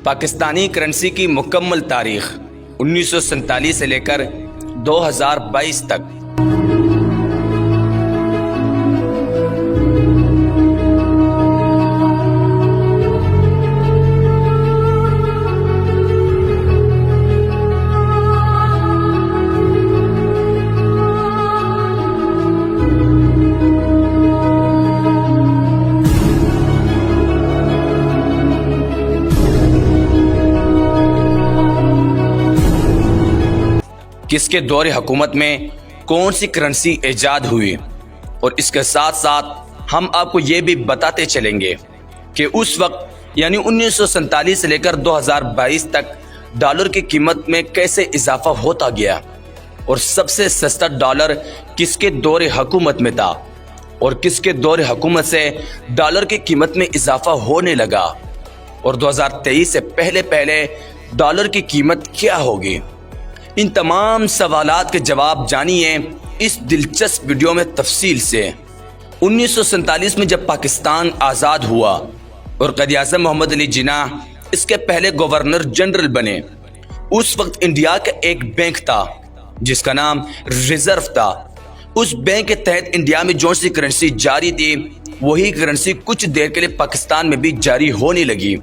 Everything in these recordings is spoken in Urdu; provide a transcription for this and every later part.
پاکستانی کرنسی کی مکمل تاریخ 1947 سے لے کر 2022 تک۔ کس کے دور حکومت میں کون سی کرنسی ایجاد ہوئی، اور اس کے ساتھ ساتھ ہم آپ کو یہ بھی بتاتے چلیں گے کہ اس وقت یعنی 1947 سے لے کر 2022 تک ڈالر کی قیمت میں کیسے اضافہ ہوتا گیا، اور سب سے سستا ڈالر کس کے دور حکومت میں تھا، اور کس کے دور حکومت سے ڈالر کی قیمت میں اضافہ ہونے لگا، اور 2023 سے پہلے ڈالر کی قیمت کیا ہوگی۔ ان تمام سوالات کے جواب جانیے اس دلچسپ ویڈیو میں تفصیل سے۔ 1947 میں جب پاکستان آزاد ہوا اور قائد-اعظم محمد علی جناح اس کے پہلے گورنر جنرل بنے، اس وقت انڈیا کا ایک بینک تھا جس کا نام ریزرو تھا۔ اس بینک کے تحت انڈیا میں جو سی کرنسی جاری تھی وہی کرنسی کچھ دیر کے لیے پاکستان میں بھی جاری ہونے لگی۔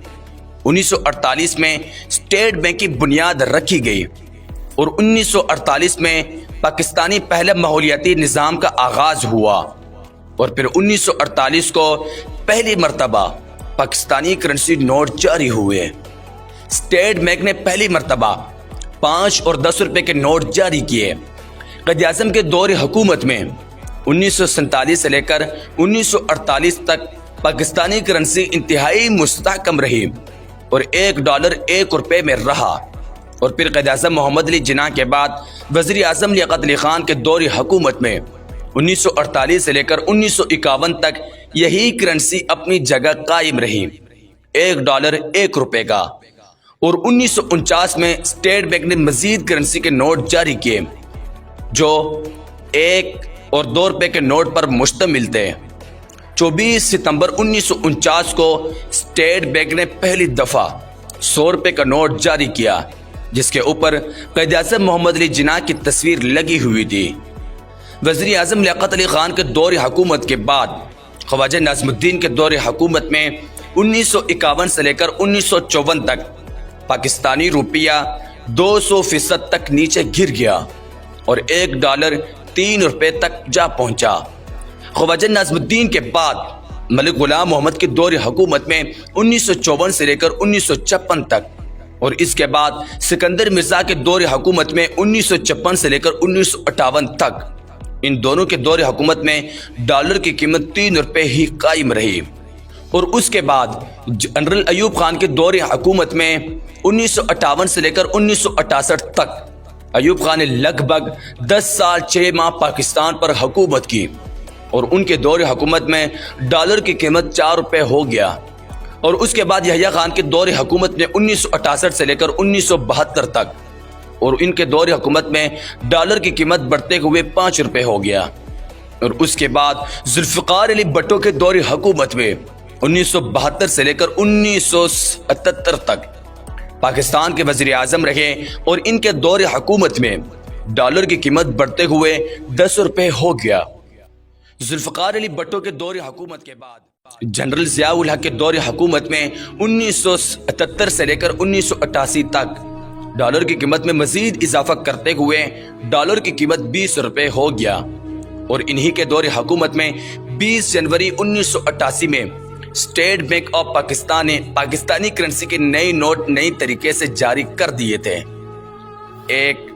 1948 میں اسٹیٹ بینک کی بنیاد رکھی گئی اور 1948 میں پاکستانی پہلے ماحولیاتی نظام کا آغاز ہوا، اور پھر 1948 کو پہلی مرتبہ پاکستانی کرنسی نوٹ جاری ہوئے۔ اسٹیٹ بینک نے پہلی مرتبہ 5 اور 10 روپے کے نوٹ جاری کیے۔ قائد-اعظم کے دور حکومت میں 1947 سے لے کر 1948 تک پاکستانی کرنسی انتہائی مستحکم رہی اور $1 1 روپے میں رہا، اور پھر قائد-اعظم محمد علی جناح کے بعد وزیر اعظم لیاقت علی خان کے دور حکومت میں 1948 سے لے کر 1951 تک یہی کرنسی اپنی جگہ قائم رہی، $1 1 روپے کا۔ اور 1949 میں اسٹیٹ بینک نے مزید کرنسی کے نوٹ جاری کیے جو 1 اور 2 روپے کے نوٹ پر مشتمل تھے۔ 24 ستمبر 1949 کو اسٹیٹ بینک نے پہلی دفعہ 100 روپے کا نوٹ جاری کیا جس کے اوپر قائد-اعظم محمد علی جناح کی تصویر لگی ہوئی تھی۔ وزیر اعظم لیاقت علی خان کے دور حکومت کے بعد خواجہ ناظم الدین کے دور حکومت میں 1951 سے لے کر 1954 تک پاکستانی روپیہ 200% تک نیچے گر گیا اور $1 3 روپے تک جا پہنچا۔ خواجہ ناظم الدین کے بعد ملک غلام محمد کے دور حکومت میں 1954 سے لے کر 1956 تک، اور اس کے بعد سکندر مرزا کے دور حکومت میں 1956 سے لے کر 1958 تک، ان دونوں کے دور حکومت میں ڈالر کی قیمت 3 روپے ہی قائم رہی۔ اور اس کے بعد جنرل ایوب خان کے دور حکومت میں 1958 سے لے کر 1968 تک ایوب خان نے لگ بھگ 10 سال 6 ماہ پاکستان پر حکومت کی، اور ان کے دور حکومت میں ڈالر کی قیمت 4 روپے ہو گیا۔ اور اس کے بعد یحییٰ خان کے دور حکومت میں 1968 سے لے کر 1972 تک، اور ان کے دور حکومت میں ڈالر کی قیمت بڑھتے ہوئے 5 روپے ہو گیا۔ اور اس کے بعد ذوالفقار علی بھٹو کے دور حکومت میں 1972 سے لے کر 1977 تک پاکستان کے وزیر اعظم رہے، اور ان کے دور حکومت میں ڈالر کی قیمت بڑھتے ہوئے 10 روپے ہو گیا۔ ذوالفقار علی بھٹو کے دور حکومت کے بعد جنرل ضیاء الحق کے دور حکومت میں 1977 سے لے کر 1988 تک ڈالر کی قیمت میں مزید اضافہ کرتے ہوئے ڈالر کی قیمت 20 روپے ہو گیا، اور انہی کے دور حکومت میں 20 جنوری 1988 میں اسٹیٹ بینک آف پاکستان نے پاکستانی کرنسی کے نئے نوٹ نئی طریقے سے جاری کر دیے تھے۔ 1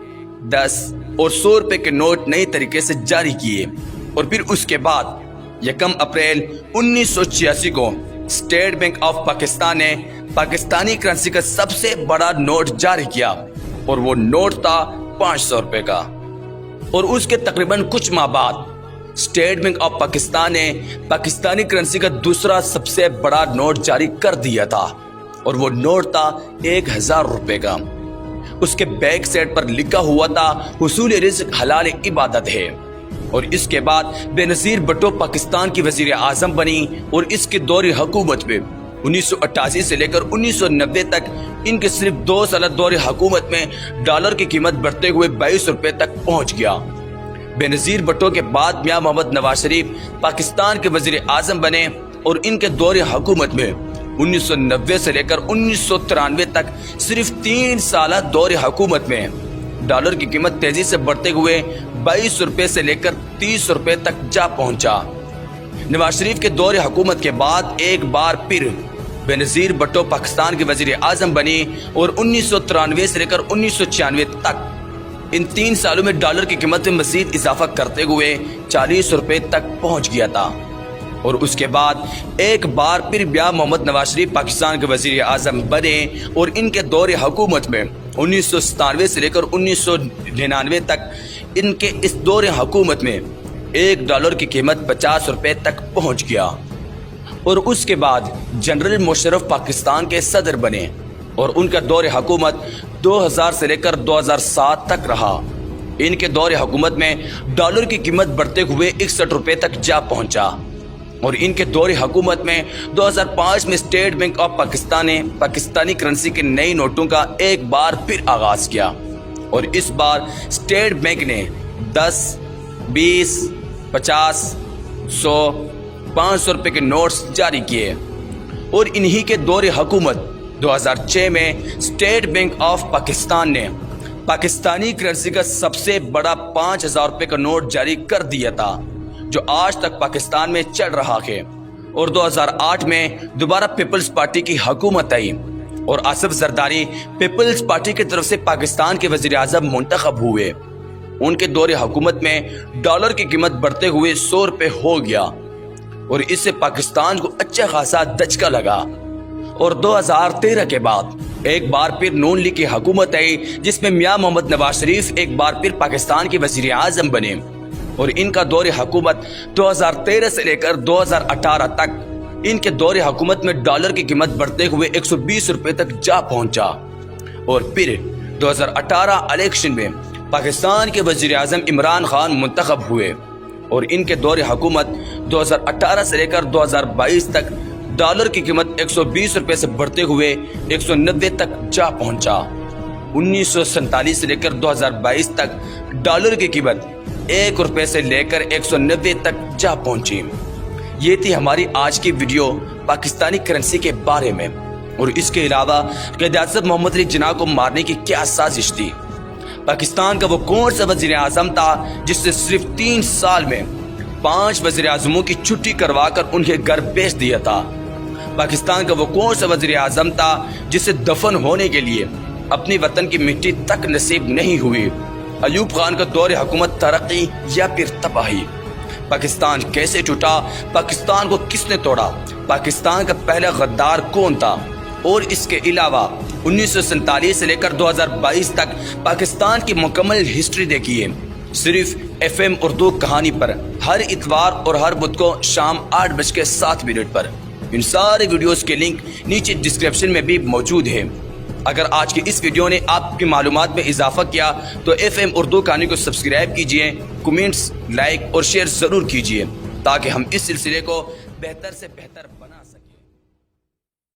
10 اور 100 روپے کے نوٹ نئی طریقے سے جاری کیے، اور پھر اس کے بعد 1 اپریل 1986 کو اسٹیٹ بینک آف پاکستان نے پاکستانی کرنسی کا سب سے بڑا نوٹ جاری کیا، اور وہ نوٹ تھا 500 روپے کا۔ اور اس کے تقریباً کچھ ماہ بعد اسٹیٹ بینک آف پاکستان نے پاکستانی کرنسی کا دوسرا سب سے بڑا نوٹ جاری کر دیا تھا، اور وہ نوٹ تھا 1000 روپے کا۔ اس کے بیک سائڈ پر لکھا ہوا تھا حصول رزق حلال عبادت ہے۔ اور اس کے بعد بے نظیر بھٹو پاکستان کی وزیر اعظم بنی، اور اس کے دور حکومت میں 1988 سے لے کر 1990 تک ان کے صرف 2 سالہ دور حکومت میں ڈالر کی قیمت بڑھتے ہوئے 22 روپے تک پہنچ گیا۔ بے نظیر بھٹو کے بعد میاں محمد نواز شریف پاکستان کے وزیر اعظم بنے اور ان کے دور حکومت میں 1990 سے لے کر 1993 تک صرف 3 سالہ دور حکومت میں ڈالر کی قیمت تیزی سے بڑھتے ہوئے 22 روپے سے لے کر 30 روپے تک جا پہنچا۔ نواز شریف کے دور حکومت کے بعد ایک بار پھر بے نظیر بھٹو پاکستان کے وزیر اعظم بنی اور 1993 سے لے کر 1996 تک ان 3 سالوں میں ڈالر کی قیمت میں مزید اضافہ کرتے ہوئے 40 روپے تک پہنچ گیا تھا، اور اس کے بعد ایک بار پھر میاں محمد نواز شریف پاکستان کے وزیر اعظم بنے اور ان کے دور حکومت میں 1997 سے لے کر 1999 تک ان کے اس دور حکومت میں ایک ڈالر کی قیمت 50 روپے تک پہنچ گیا، اور اس کے بعد جنرل مشرف پاکستان کے صدر بنے اور ان کا دور حکومت 2000 سے لے کر 2007 تک رہا۔ ان کے دور حکومت میں ڈالر کی قیمت بڑھتے ہوئے 61 روپے تک جا پہنچا، اور ان کے دور حکومت میں 2005 میں اسٹیٹ بینک آف پاکستان نے پاکستانی کرنسی کے نئی نوٹوں کا ایک بار پھر آغاز کیا، اور اس بار اسٹیٹ بینک نے 10، 20، 50، 100، 500 روپے کے نوٹس جاری کیے، اور انہی کے دور حکومت 2006 میں اسٹیٹ بینک آف پاکستان نے پاکستانی کرنسی کا سب سے بڑا 5000 روپے کا نوٹ جاری کر دیا تھا، جو آج تک پاکستان میں چل رہا ہے۔ اور 2008 میں دوبارہ پیپلز پارٹی کی حکومت آئی اور آصف زرداری پیپلز پارٹی کی طرف سے پاکستان کے وزیر اعظم منتخب ہوئے۔ ان کے دور حکومت میں ڈالر کی قیمت بڑھتے ہوئے 100 روپے ہو گیا، اور اس سے پاکستان کو اچھا خاصا دھچکا لگا۔ اور 2013 کے بعد ایک بار پھر نون لیگ کی حکومت آئی، جس میں میاں محمد نواز شریف ایک بار پھر پاکستان کے وزیر اعظم بنے، اور ان کا دور حکومت 2013 سے لے کر 2018 تک ان کے دور حکومت میں ڈالر کی قیمت بڑھتے ہوئے 120 روپے تک جا پہنچا، اور پھر 2018 الیکشن میں پاکستان کے وزیر اعظم عمران خان منتخب ہوئے، اور ان کے دور حکومت 2018 سے لے کر 2022 تک ڈالر کی قیمت 120 روپے سے بڑھتے ہوئے 190 تک جا پہنچا۔ 1947 سے لے کر 2022 تک ڈالر کی قیمت 1 روپے سے لے کر 190 تک جا پہنچی۔ یہ تھی ہماری آج کی ویڈیو پاکستانی کرنسی کے بارے میں، اور اس کے علاوہ قائد اعظم محمد علی جناح کو مارنے کی کیا سازش تھی، پاکستان کا وہ کون سا وزیر اعظم تھا جس سے صرف 3 سال میں 5 وزیر اعظموں کی چھٹی کروا کر انہیں گھر بھیج دیا تھا، پاکستان کا وہ کون سا وزیر اعظم تھا جسے دفن ہونے کے لیے اپنی وطن کی مٹی تک نصیب نہیں ہوئی، ایوب خان کا دور حکومت ترقی یا پھر تباہی، پاکستان کیسے ٹوٹا، پاکستان کو کس نے توڑا، پاکستان کا پہلا غدار کون تھا، اور اس کے علاوہ 1947 سے لے کر 2022 تک پاکستان کی مکمل ہسٹری دیکھیے صرف FM اردو کہانی پر، ہر اتوار اور ہر بدھ کو شام 8:07 پر۔ ان سارے ویڈیوز کے لنک نیچے ڈسکرپشن میں بھی موجود ہیں۔ اگر آج کی اس ویڈیو نے آپ کی معلومات میں اضافہ کیا تو FM اردو کہانی کو سبسکرائب کیجئے، کمنٹس، لائک اور شیئر ضرور کیجئے، تاکہ ہم اس سلسلے کو بہتر سے بہتر بنا